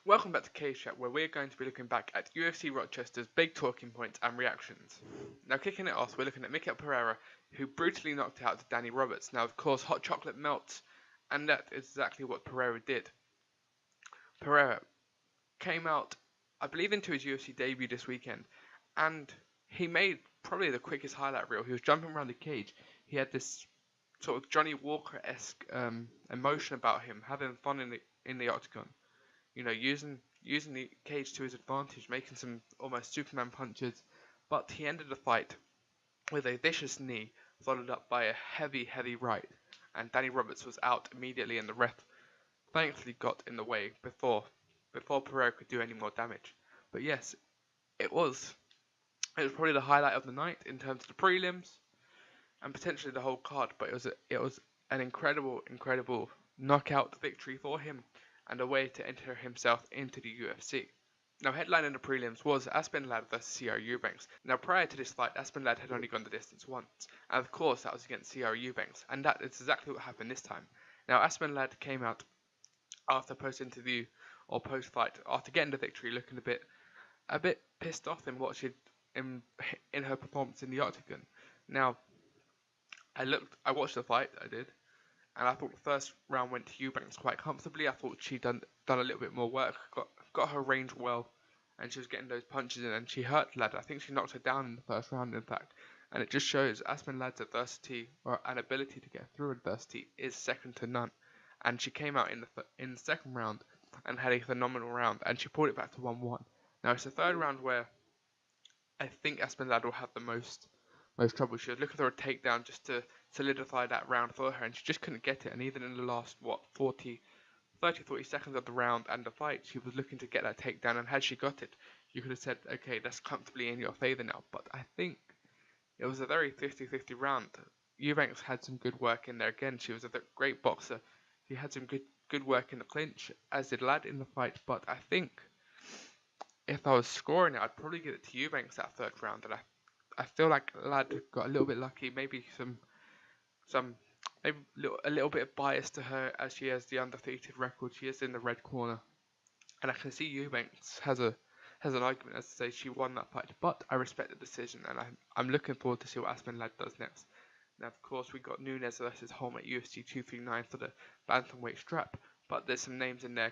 Welcome back to Cage Chat, where we're going to be looking back at UFC Rochester's big talking points and reactions. Now, kicking it off, we're looking at Michel Pereira, who brutally knocked out Danny Roberts. Now, of course, hot chocolate melts, and that is exactly what Pereira did. Pereira came out, I believe, into his UFC debut this weekend, and he made probably the quickest highlight reel. He was jumping around the cage. He had this sort of Johnny Walker-esque emotion about him, having fun in the octagon. You know, using the cage to his advantage, making some almost Superman punches, but he ended the fight with a vicious knee, followed up by a heavy right, and Danny Roberts was out immediately, and the ref thankfully got in the way before Pereira could do any more damage. But yes, it was probably the highlight of the night in terms of the prelims and potentially the whole card. But it was an incredible knockout victory for him, and a way to enter himself into the UFC. Now, headlining the prelims was Aspen Ladd versus Sijara Eubanks. Now, prior to this fight, Aspen Ladd had only gone the distance once, and of course that was against Sijara Eubanks, and that is exactly what happened this time. Now, Aspen Ladd came out after post-interview or post-fight, after getting the victory, looking a bit pissed off in what she'd in her performance in the octagon. Now, I watched the fight, I did, and I thought the first round went to Eubanks quite comfortably. I thought she'd done a little bit more work, got her range well, and she was getting those punches in, and she hurt Ladd. I think she knocked her down in the first round, in fact. And it just shows Aspen Ladd's adversity, or an ability to get through adversity, is second to none. And she came out in the second round and had a phenomenal round, and she pulled it back to 1-1. Now it's the third round where I think Aspen Ladd will have the most trouble. She was looking for a takedown just to solidify that round for her, and she just couldn't get it. And even in the last 40 seconds of the round and the fight, she was looking to get that takedown, and had she got it, you could have said, okay, that's comfortably in your favor now. But I think it was a very 50-50 round. Eubanks had some good work in there. Again, she was a great boxer. She had some good work in the clinch, as did Ladd in the fight. But I think if I was scoring it, I'd probably give it to Eubanks that third round, and I feel like Ladd got a little bit lucky, maybe maybe a little bit of bias to her, as she has the undefeated record. She is in the red corner, and I can see Eubanks has an argument as to say she won that fight. But I respect the decision, and I'm looking forward to see what Aspen Ladd does next. Now, of course, we got Nunes versus Holm at UFC 239 for the bantamweight strap, but there's some names in there.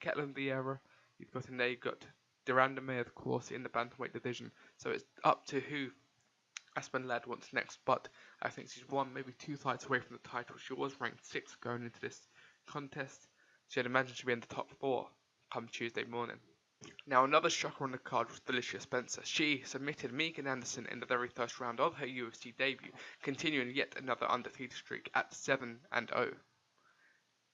Ketlin Vieira, you've got Durandame, of course, in the bantamweight division. So it's up to who Aspen Ladd wants next, but I think she's one, maybe two fights away from the title. She was ranked 6th going into this contest. So I'd imagine she'd be in the top 4 come Tuesday morning. Now, another shocker on the card was Felicia Spencers. She submitted Megan Anderson in the very first round of her UFC debut, continuing yet another undefeated streak at 7-0.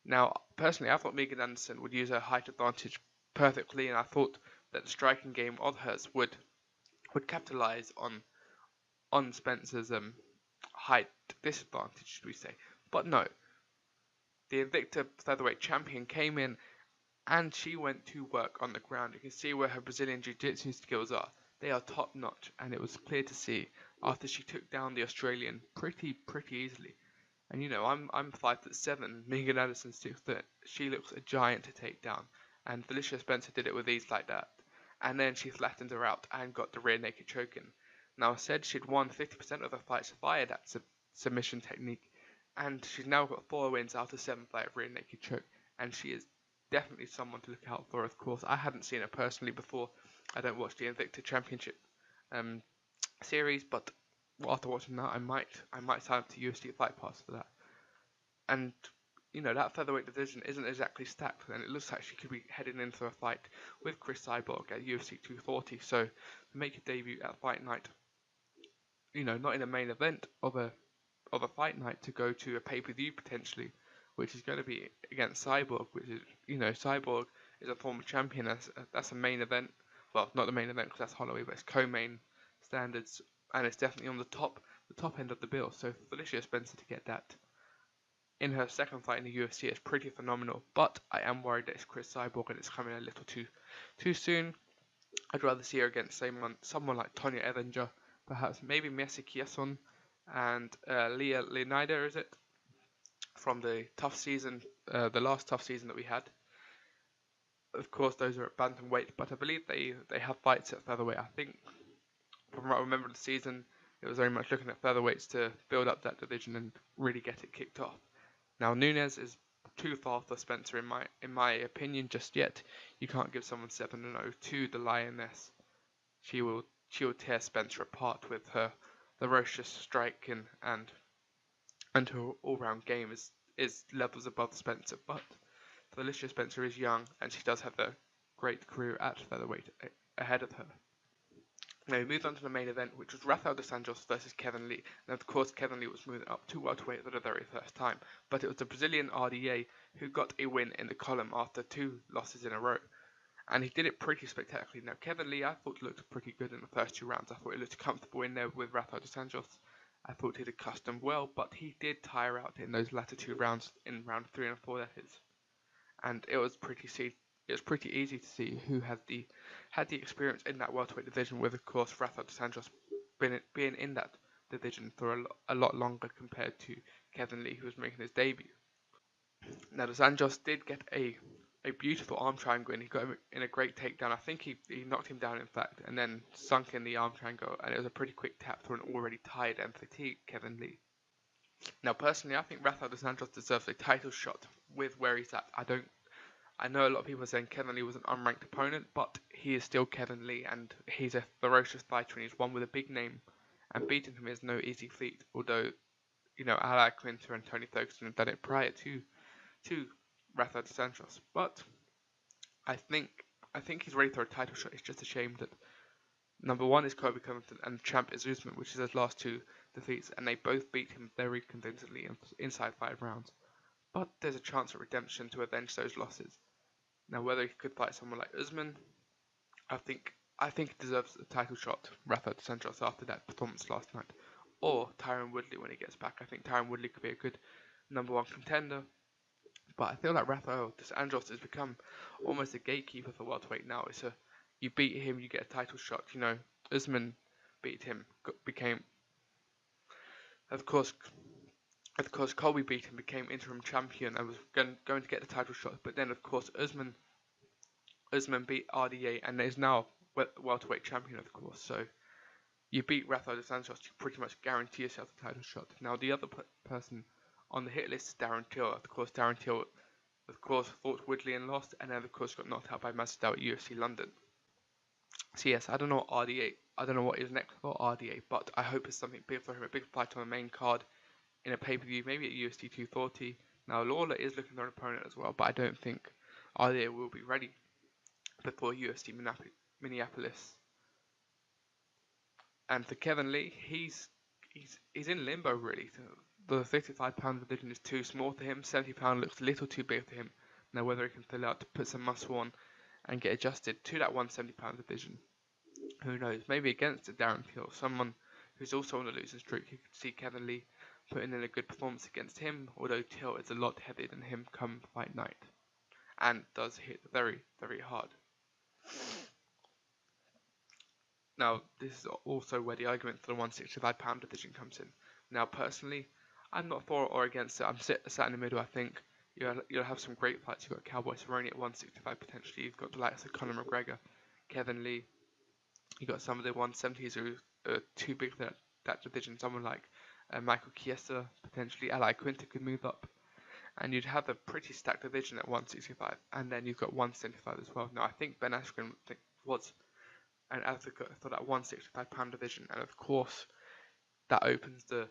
Now, personally, I thought Megan Anderson would use her height advantage perfectly, and I thought that the striking game of hers would capitalize on Spencer's height disadvantage, should we say. But no, the Invicta featherweight champion came in, and she went to work on the ground. You can see where her Brazilian Jiu-Jitsu skills are. They are top notch, and it was clear to see after she took down the Australian pretty easily. And you know, I'm 5'7", Megan Anderson 6'. She looks a giant to take down, and Felicia Spencer did it with ease like that. And then she flattened her out and got the rear naked choke in. Now, I said she'd won 50% of her fights via that submission technique, and she's now got 4 wins out of 7 via rear naked choke, and she is definitely someone to look out for. Of course, I hadn't seen her personally before. I don't watch the Invicta Championship series, but after watching that, I might sign up to UFC Fight Pass for that. And you know, that featherweight division isn't exactly stacked, and it looks like she could be heading into a fight with Chris Cyborg at UFC 240. So to make a debut at Fight Night, you know, not in a main event of a fight night, to go to a pay-per-view potentially, which is going to be against Cyborg, which is, you know, Cyborg is a former champion. That's a main event. Well, not the main event because that's Holloway, but it's co-main standards, and it's definitely on the top end of the bill. So for Felicia Spencer to get that in her second fight in the UFC is pretty phenomenal. But I am worried that it's Chris Cyborg and it's coming a little too soon. I'd rather see her against someone like Tonya Evinger, perhaps maybe Messi Chiasson and Leah Leonidas, is it? From the tough season, the last tough season that we had. of course, those are at bantamweight, but I believe they have fights at featherweight. I think, from what I remember the season, it was very much looking at featherweights to build up that division and really get it kicked off. Now, Nunes is too far for Spencer in my opinion just yet. You can't give someone 7-0 to the Lioness. She will tear Spencer apart with her ferocious strike and her all-round game is levels above Spencer. But Felicia Spencer is young, and she does have a great career at featherweight ahead of her. Now we moved on to the main event, which was Rafael Dos Anjos versus Kevin Lee. Now, of course, Kevin Lee was moving up to welterweight for the very first time, but it was the Brazilian RDA who got a win in the column after 2 losses in a row. And he did it pretty spectacularly. Now, Kevin Lee, I thought looked pretty good in the first 2 rounds. I thought he looked comfortable in there with Rafael Dos Anjos. I thought he'd accustomed well, but he did tire out in those latter 2 rounds, in round 3 and 4 that is. And it was pretty easy to see who had the experience in that welterweight division, with, of course, Rafael Dos Anjos being in that division for a lot longer compared to Kevin Lee, who was making his debut. Now, Dos Anjos did get a beautiful arm triangle, and he got him in a great takedown. I think he knocked him down, in fact, and then sunk in the arm triangle, and it was a pretty quick tap to an already tired and fatigued Kevin Lee. Now, personally, I think Rafael Dos Anjos deserves a title shot with where he's at. I know a lot of people are saying Kevin Lee was an unranked opponent, but he is still Kevin Lee, and he's a ferocious fighter, and he's one with a big name, and beating him is no easy feat, although, Ali Quinter and Tony Ferguson have done it prior to Rafael Dos Anjos. But I think he's ready for a title shot. It's just a shame that number 1 is Colby Covington and the champ is Usman, which is his last 2 defeats, and they both beat him very convincingly inside 5 rounds. But there's a chance at redemption to avenge those losses. Now, whether he could fight someone like Usman, I think he deserves a title shot, Rafael Dos Anjos, after that performance last night, or Tyron Woodley when he gets back. I think Tyron Woodley could be a good number 1 contender. But I feel like Rafael Dos Anjos has become almost a gatekeeper for welterweight now. You beat him, you get a title shot. Usman beat him, became, of course, Colby beat him, became interim champion, and was going to get the title shot. But then, of course, Usman beat RDA and is now welterweight champion, of course. So you beat Rafael Dos Anjos, you pretty much guarantee yourself the title shot. Now, the other person on the hit list is Darren Till. Of course, Darren Till, fought Woodley and lost, and then, of course, got knocked out by Masvidal at UFC London. So yes, I don't know what is next for RDA, but I hope it's something big for him, a big fight on the main card in a pay-per-view, maybe at UFC 240. Now, Lawler is looking for an opponent as well, but I don't think RDA will be ready before UFC Minneapolis. And for Kevin Lee, he's in limbo, really. The 55-pound division is too small for him. 70-pound looks a little too big for him. Now, whether he can fill out to put some muscle on and get adjusted to that 170-pound division, who knows? Maybe against a Darren Till, someone who's also on a losing streak. You could see Kevin Lee putting in a good performance against him, although Till is a lot heavier than him come fight night, and does hit very, very hard. Now, this is also where the argument for the 165-pound division comes in. Now, personally, I'm not for or against it. I'm sat in the middle. I think you'll have some great fights. You've got Cowboy Cerrone at 165 potentially. You've got the likes of Conor McGregor, Kevin Lee. You've got some of the 170s who are too big for that division. Someone like Michael Chiesa, potentially. Ali Quinter could move up. And you'd have a pretty stacked division at 165. And then you've got 175 as well. Now, I think Ben Askren was an advocate for that 165-pound division. And, of course, that opens the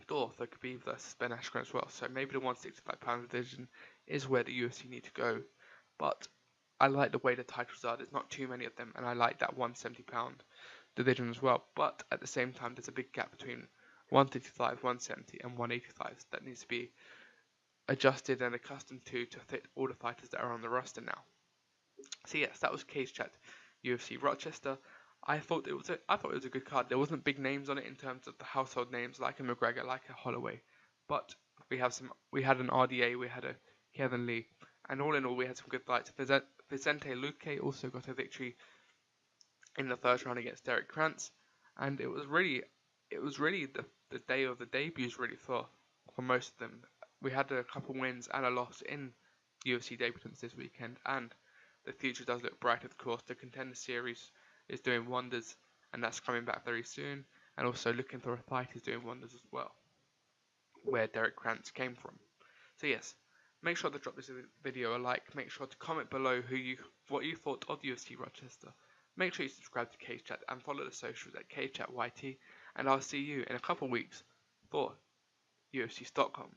door for Khabib versus Ben Askren as well. So maybe the 165-pound division is where the UFC need to go. But I like the way the titles are. There's not too many of them. And I like that 170-pound division as well. But at the same time, there's a big gap between 155, 170 and 185 that needs to be adjusted and accustomed to fit all the fighters that are on the roster now. So yes, that was Cage Chat UFC Rochester. I thought it was a good card. There wasn't big names on it in terms of the household names like a McGregor, like a Holloway, but we had an RDA, we had a Kevin Lee, and all in all we had some good fights. Vicente Luque also got a victory in the first round against Derek Krantz, and it was really the day of the debuts really for most of them. We had a couple wins and a loss in UFC debutants this weekend, and the future does look bright, of course. The Contender Series is doing wonders, and that's coming back very soon. And also Looking for a Fight is doing wonders as well, where Derek Krantz came from. So yes, make sure to drop this video a like. Make sure to comment below what you thought of UFC Rochester. Make sure you subscribe to Cage Chat and follow the socials at CageChatYT. And I'll see you in a couple weeks for UFC Stockholm.